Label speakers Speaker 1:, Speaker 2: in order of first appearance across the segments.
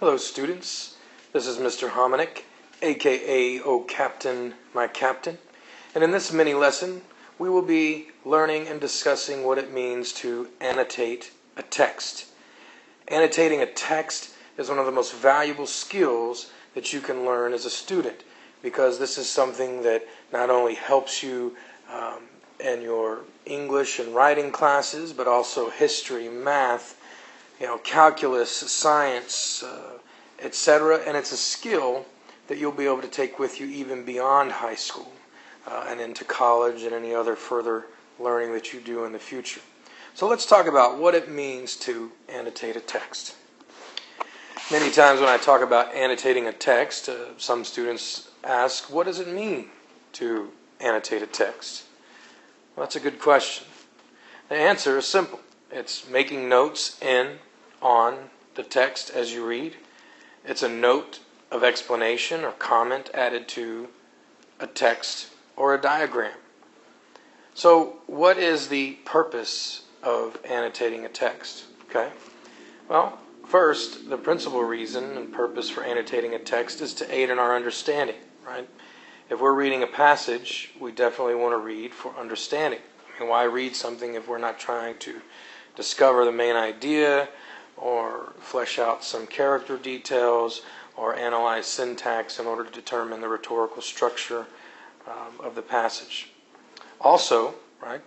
Speaker 1: Hello students, this is Mr. Hominick, aka Oh Captain, My Captain, and in this mini lesson we will be learning and discussing what it means to annotate a text. Annotating a text is one of the most valuable skills that you can learn as a student, because this is something that not only helps you in your English and writing classes, but also history, math, calculus, science, etc. And it's a skill that you'll be able to take with you even beyond high school and into college and any other further learning that you do in the future. So let's talk about what it means to annotate a text. Many times when I talk about annotating a text, some students ask, what does it mean to annotate a text? Well, that's a good question. The answer is simple. It's making notes on the text as you read. It's a note of explanation or comment added to a text or a diagram. So what is the purpose of annotating a text? Okay. Well, first, the principal reason and purpose for annotating a text is to aid in our understanding, right? If we're reading a passage, we definitely want to read for understanding. I mean, why read something if we're not trying to discover the main idea or flesh out some character details or analyze syntax in order to determine the rhetorical structure of the passage? Also, right,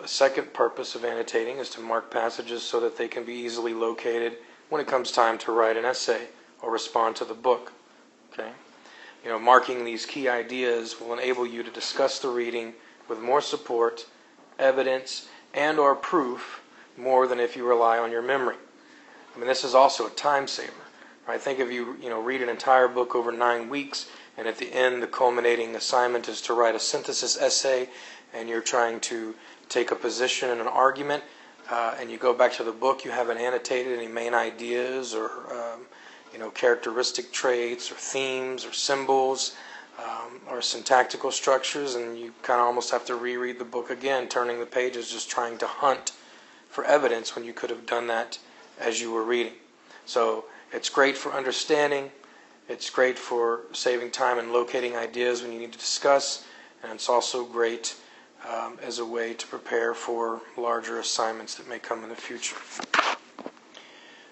Speaker 1: a second purpose of annotating is to mark passages so that they can be easily located when it comes time to write an essay or respond to the book. Okay? Marking these key ideas will enable you to discuss the reading with more support, evidence, and or proof more than if you rely on your memory. I mean, this is also a time saver. Right? Think if you read an entire book over 9 weeks, and at the end the culminating assignment is to write a synthesis essay, and you're trying to take a position in an argument, and you go back to the book, you haven't annotated any main ideas or characteristic traits or themes or symbols or syntactical structures, and you kind of almost have to reread the book again, turning the pages, just trying to hunt for evidence when you could have done that as you were reading. So it's great for understanding, it's great for saving time and locating ideas when you need to discuss, and it's also great as a way to prepare for larger assignments that may come in the future.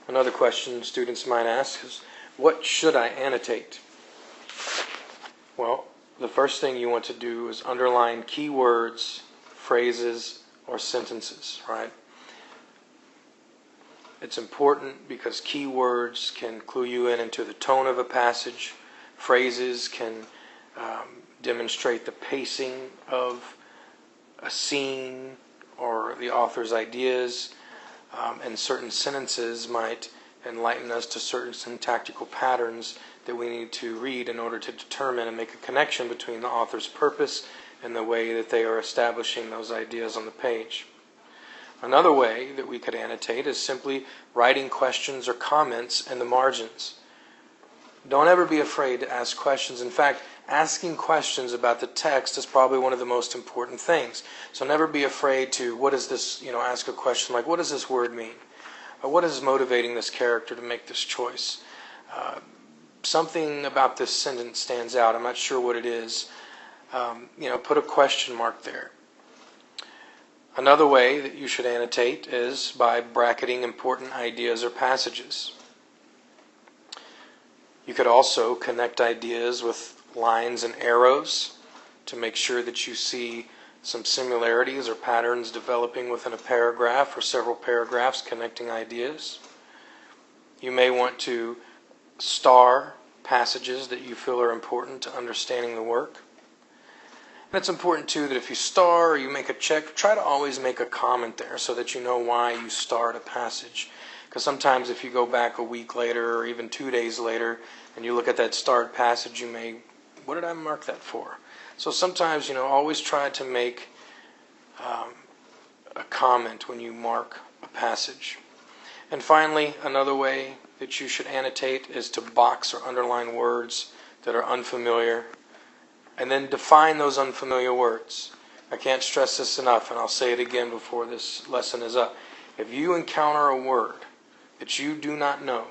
Speaker 1: Another question students might ask is, what should I annotate? Well, the first thing you want to do is underline key words, phrases, or sentences, right? It's important because key words can clue you into the tone of a passage. Phrases can demonstrate the pacing of a scene or the author's ideas. And certain sentences might enlighten us to certain syntactical patterns that we need to read in order to determine and make a connection between the author's purpose and the way that they are establishing those ideas on the page. Another way that we could annotate is simply writing questions or comments in the margins. Don't ever be afraid to ask questions. In fact, asking questions about the text is probably one of the most important things. So never be afraid to, what is this, ask a question like, what does this word mean? Or what is motivating this character to make this choice? Something about this sentence stands out. I'm not sure what it is. Put a question mark there. Another way that you should annotate is by bracketing important ideas or passages. You could also connect ideas with lines and arrows to make sure that you see some similarities or patterns developing within a paragraph or several paragraphs connecting ideas. You may want to star passages that you feel are important to understanding the work. And it's important too that if you star or you make a check, try to always make a comment there so that you know why you starred a passage. Because sometimes if you go back a week later or even 2 days later and you look at that starred passage, you may, what did I mark that for? So sometimes, always try to make a comment when you mark a passage. And finally, another way that you should annotate is to box or underline words that are unfamiliar, and then define those unfamiliar words. I can't stress this enough, and I'll say it again before this lesson is up. If you encounter a word that you do not know,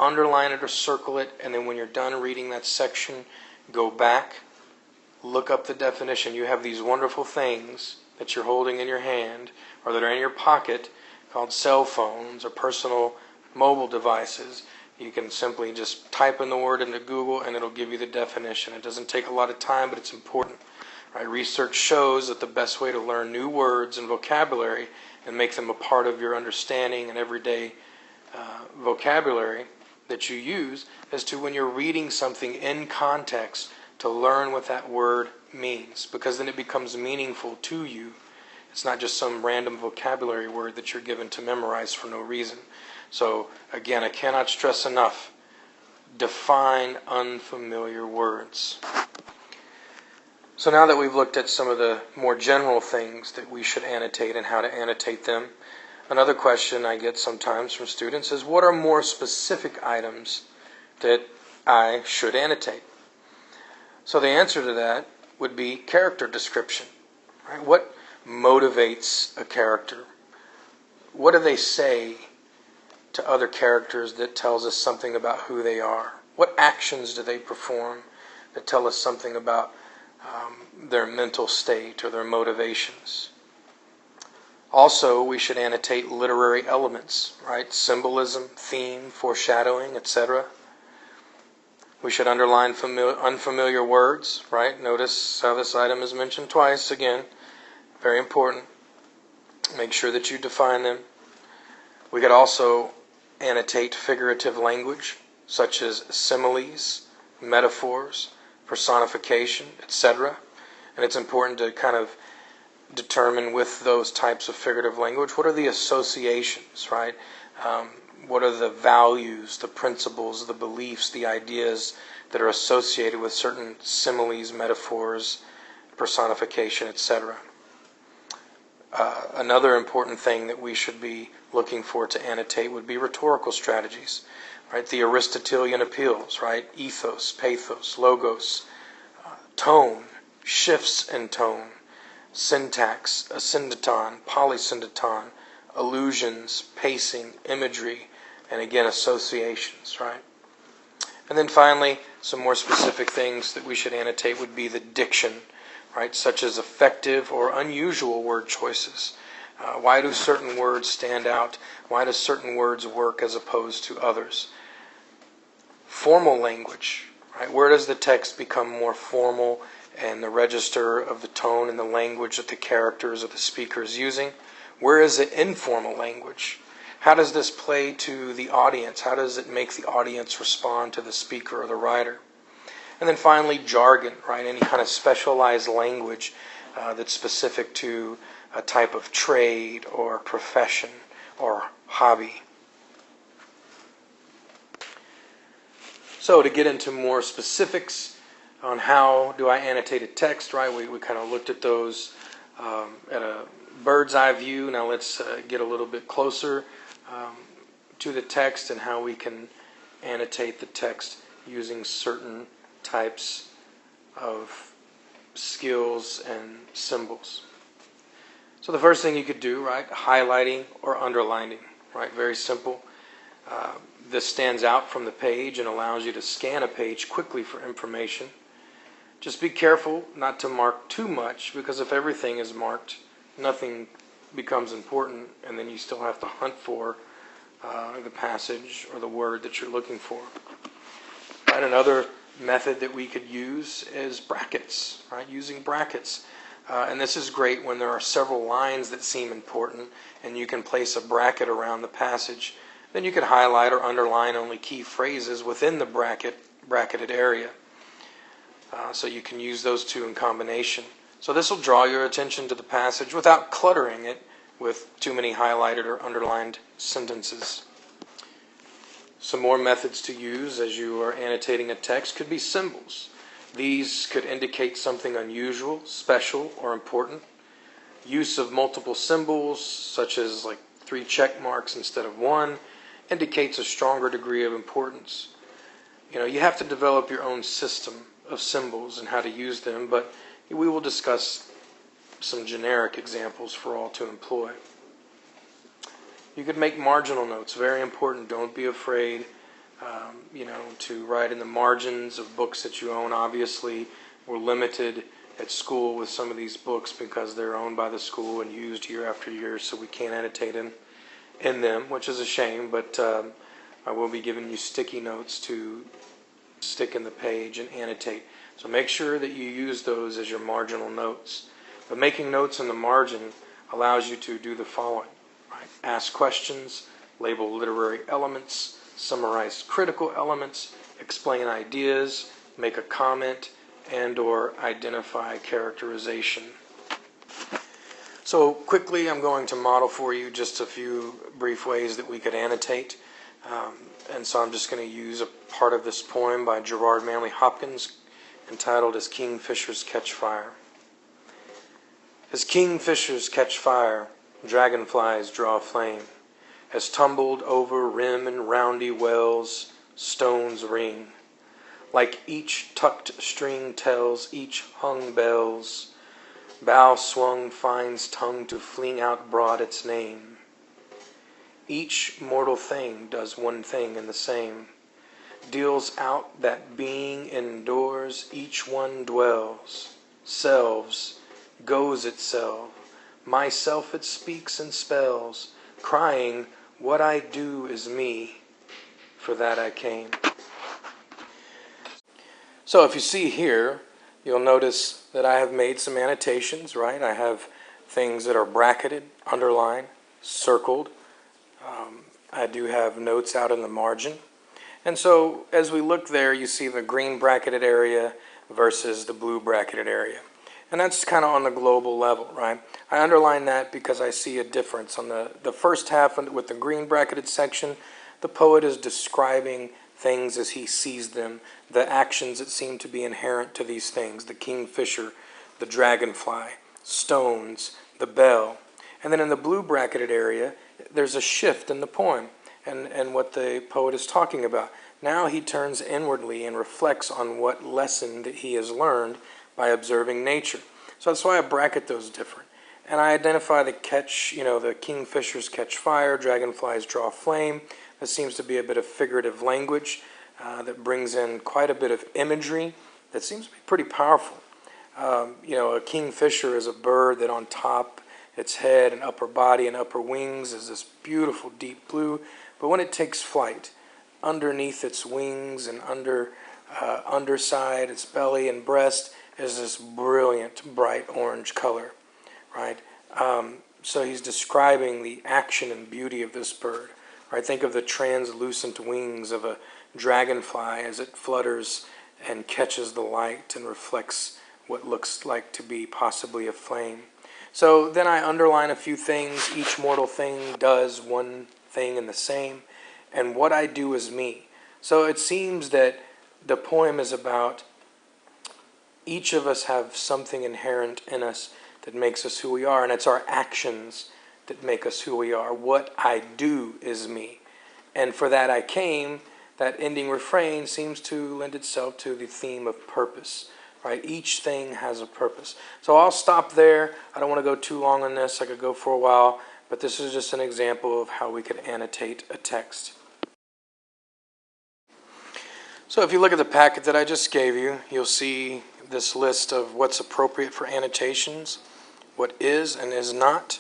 Speaker 1: underline it or circle it, and then when you're done reading that section, go back, look up the definition. You have these wonderful things that you're holding in your hand or that are in your pocket called cell phones or personal mobile devices. You can simply just type in the word into Google and it'll give you the definition. It doesn't take a lot of time, but it's important. Right? Research shows that the best way to learn new words and vocabulary and make them a part of your understanding and everyday vocabulary that you use is to, when you're reading something in context, to learn what that word means, because then it becomes meaningful to you. It's not just some random vocabulary word that you're given to memorize for no reason. So again, I cannot stress enough, define unfamiliar words. So now that we've looked at some of the more general things that we should annotate and how to annotate them, another question I get sometimes from students is, what are more specific items that I should annotate? So the answer to that would be character description. Right? What motivates a character? What do they say to other characters that tells us something about who they are? What actions do they perform that tell us something about their mental state or their motivations? Also, we should annotate literary elements, right? Symbolism, theme, foreshadowing, etc. We should underline unfamiliar words, right? Notice how this item is mentioned twice again. Very important. Make sure that you define them. We could also annotate figurative language, such as similes, metaphors, personification, etc. And it's important to kind of determine with those types of figurative language, what are the associations, right? What are the values, the principles, the beliefs, the ideas that are associated with certain similes, metaphors, personification, etc. Another important thing that we should be looking for to annotate would be rhetorical strategies, right? The Aristotelian appeals, right? Ethos, pathos, logos, tone, shifts in tone, syntax, asyndeton, polysyndeton, allusions, pacing, imagery, and again, associations, right? And then finally, some more specific things that we should annotate would be the diction, right? Such as effective or unusual word choices. Why do certain words stand out? Why do certain words work as opposed to others? Formal language, right? Where does the text become more formal and the register of the tone and the language that the characters or the speaker is using? Where is it informal language? How does this play to the audience? How does it make the audience respond to the speaker or the writer? And then finally, jargon, right? Any kind of specialized language that's specific to a type of trade or profession or hobby. So to get into more specifics on how do I annotate a text, right? We kind of looked at those at a bird's eye view. Now let's get a little bit closer to the text and how we can annotate the text using certain types of skills and symbols. So the first thing you could do, right, highlighting or underlining, right? Very simple. This stands out from the page and allows you to scan a page quickly for information. Just be careful not to mark too much, because if everything is marked, nothing becomes important, and then you still have to hunt for the passage or the word that you're looking for. Right? Another method that we could use is brackets, right? Using brackets. And this is great when there are several lines that seem important and you can place a bracket around the passage. Then you could highlight or underline only key phrases within the bracketed area. So you can use those two in combination. So this will draw your attention to the passage without cluttering it with too many highlighted or underlined sentences. Some more methods to use as you are annotating a text could be symbols. These could indicate something unusual, special, or important. Use of multiple symbols, such as like 3 check marks instead of 1, indicates a stronger degree of importance. You have to develop your own system of symbols and how to use them, but we will discuss some generic examples for all to employ. You could make marginal notes, very important. Don't be afraid to write in the margins of books that you own. Obviously, we're limited at school with some of these books because they're owned by the school and used year after year, so we can't annotate in them, which is a shame, but I will be giving you sticky notes to stick in the page and annotate. So make sure that you use those as your marginal notes. But making notes in the margin allows you to do the following. Right? Ask questions, label literary elements, summarize critical elements, explain ideas, make a comment, and or identify characterization. So quickly I'm going to model for you just a few brief ways that we could annotate. And so I'm just going to use a part of this poem by Gerard Manley Hopkins entitled As Kingfishers Catch Fire. As kingfishers catch fire, dragonflies draw flame. As tumbled over rim and roundy wells, stones ring. Like each tucked string tells each hung bells, bow swung finds tongue to fling out broad its name. Each mortal thing does one thing and the same, deals out that being indoors each one dwells, selves, goes itself, myself it speaks and spells, crying, what I do is me, for that I came. So if you see here, you'll notice that I have made some annotations, right? I have things that are bracketed, underlined, circled. I do have notes out in the margin. And so as we look there, you see the green bracketed area versus the blue bracketed area. And that's kind of on the global level, right? I underline that because I see a difference. On the first half with the green bracketed section, the poet is describing things as he sees them, the actions that seem to be inherent to these things, the kingfisher, the dragonfly, stones, the bell. And then in the blue bracketed area, there's a shift in the poem and what the poet is talking about. Now he turns inwardly and reflects on what lesson that he has learned by observing nature. So that's why I bracket those different. And I identify the catch, the kingfishers catch fire, dragonflies draw flame. That seems to be a bit of figurative language that brings in quite a bit of imagery that seems to be pretty powerful. A kingfisher is a bird that on top, its head and upper body and upper wings is this beautiful deep blue. But when it takes flight, underneath its wings and underside, its belly and breast, is this brilliant bright orange color, right? So he's describing the action and beauty of this bird. Right? Think of the translucent wings of a dragonfly as it flutters and catches the light and reflects what looks like to be possibly a flame. So then I underline a few things. Each mortal thing does one thing and the same, and what I do is me. So it seems that the poem is about each of us have something inherent in us that makes us who we are, and it's our actions that make us who we are. What I do is me. And for that I came, that ending refrain seems to lend itself to the theme of purpose. Right? Each thing has a purpose. So I'll stop there. I don't want to go too long on this. I could go for a while, but this is just an example of how we could annotate a text. So if you look at the packet that I just gave you, you'll see this list of what's appropriate for annotations, what is and is not.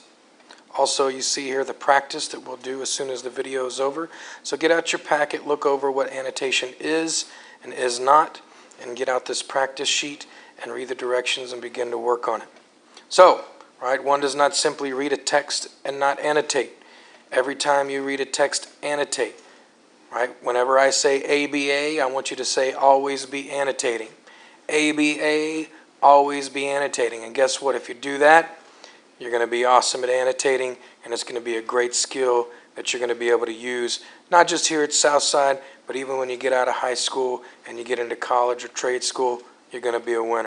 Speaker 1: Also, you see here the practice that we'll do as soon as the video is over. So get out your packet, look over what annotation is and is not, and get out this practice sheet and read the directions and begin to work on it. So, right, one does not simply read a text and not annotate. Every time you read a text, annotate. Right? Whenever I say ABA, I want you to say always be annotating. ABA, always be annotating. And guess what? If you do that, you're going to be awesome at annotating, and it's going to be a great skill that you're going to be able to use, not just here at Southside, but even when you get out of high school and you get into college or trade school, you're going to be a winner.